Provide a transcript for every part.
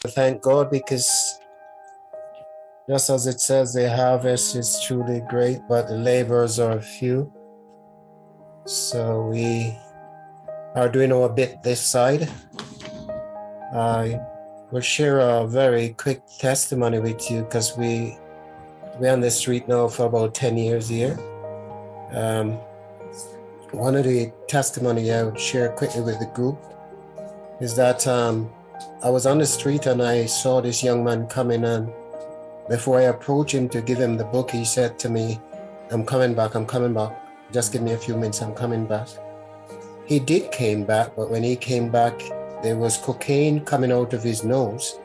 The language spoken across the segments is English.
Thank God, because just as it says, the harvest is truly great, but the laborers are few. So we are doing our bit this side. I will share a very quick testimony with you because we're on the street now for about 10 years here. One of the testimony I would share quickly with the group is that I was on the street and I saw this young man coming, and before I approached him to give him the book, he said to me, I'm coming back. Just give me a few minutes, I'm coming back. He did came back, but when he came back, there was cocaine coming out of his nose.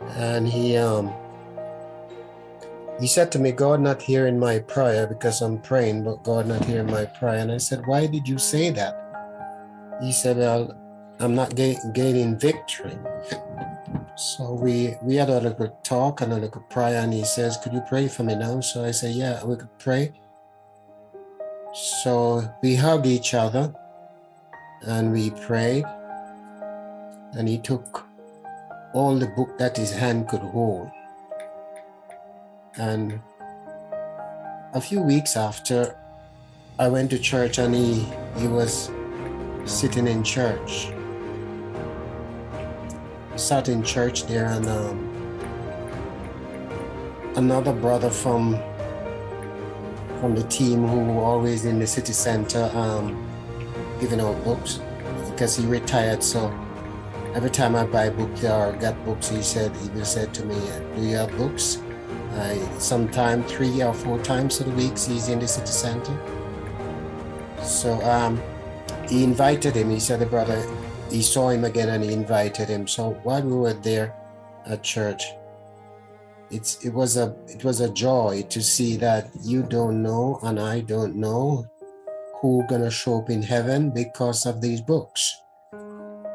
And he said to me, God not hearing my prayer because I'm praying, but God not hearing my prayer. And I said, why did you say that? He said, well, I'm not gaining victory. So we had a little talk and a little prayer, and he says, could you pray for me now? So I said, yeah, we could pray. So we hugged each other and we prayed, and he took all the book that his hand could hold. And a few weeks after, I went to church, and he was sitting in church. He sat in church there, and another brother from the team who always in the city center giving out books, because he retired. So every time I buy books or get books, he will say to me, do you have books? Sometimes 3 or 4 times a week he's in the city center. So he invited him. He said the brother, he saw him again and he invited him. So while we were there at church, it was a joy to see that you don't know and I don't know who gonna show up in heaven because of these books.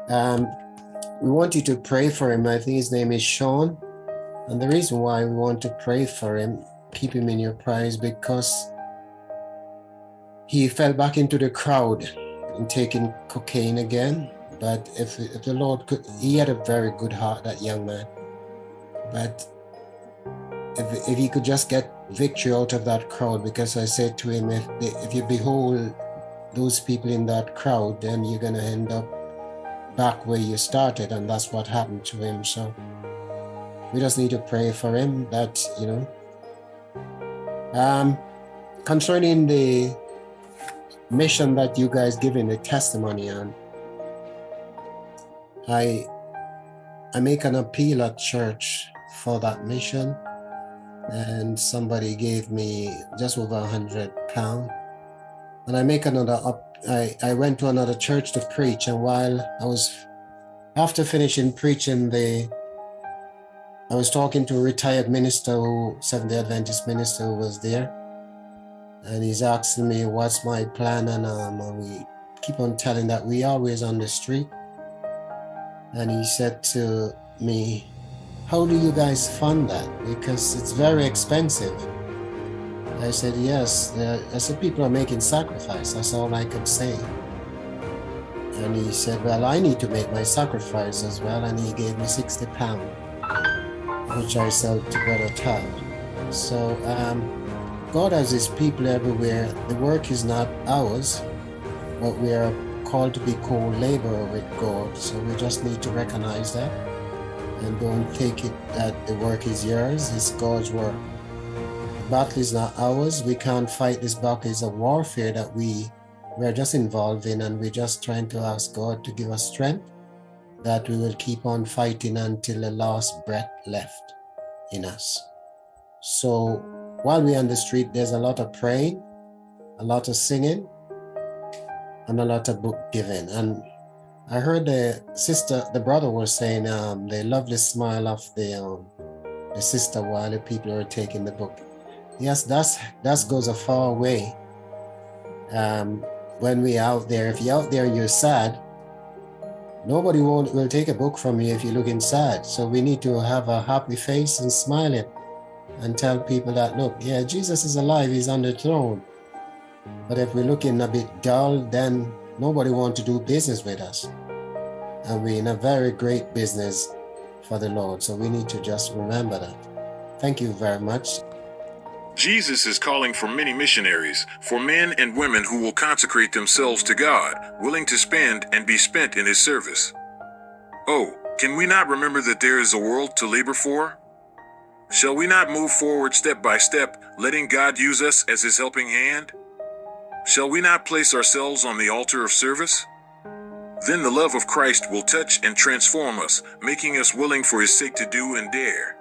We want you to pray for him. I think his name is Sean. And the reason why we want to pray for him, keep him in your prayers, because he fell back into the crowd and taking cocaine again. But if the Lord could, he had a very good heart, that young man. But if he could just get victory out of that crowd, because I said to him, if you behold those people in that crowd, then you're going to end up back where you started. And that's what happened to him. So we just need to pray for him that, concerning the mission that you guys giving the testimony on, I make an appeal at church for that mission, and somebody gave me just over £100, and I make another up. I went to another church to preach, and while after finishing preaching, I was talking to a retired minister, Seventh-day Adventist minister, who was there, and he's asking me what's my plan, and we keep on telling that we always on the street. And he said to me, how do you guys fund that? Because it's very expensive. I said, yes. I said, people are making sacrifice. That's all I could say. And he said, well, I need to make my sacrifice as well. And he gave me £60, which I sold to Brother Todd. So God has his people everywhere. The work is not ours, but we are called to be co-laborer with God. So we just need to recognize that and don't take it that the work is yours. It's God's work. The battle is not ours. We can't fight this battle. It's a warfare that we're just involved in, and we're just trying to ask God to give us strength that we will keep on fighting until the last breath left in us. So while we're on the street, there's a lot of praying, a lot of singing, and a lot of book giving. And I heard the brother was saying the lovely smile of the sister while the people are taking the book. Yes, that goes a far way. When we're out there, if you're out there and you're sad, nobody will take a book from you if you're looking sad. So we need to have a happy face and smiling and tell people that, look, yeah, Jesus is alive, he's on the throne. But if we're looking a bit dull, then nobody wants to do business with us. And we're in a very great business for the Lord. So we need to just remember that. Thank you very much. Jesus is calling for many missionaries, for men and women who will consecrate themselves to God, willing to spend and be spent in His service. Oh, can we not remember that there is a world to labor for? Shall we not move forward step by step, letting God use us as His helping hand? Shall we not place ourselves on the altar of service? Then the love of Christ will touch and transform us, making us willing for His sake to do and dare.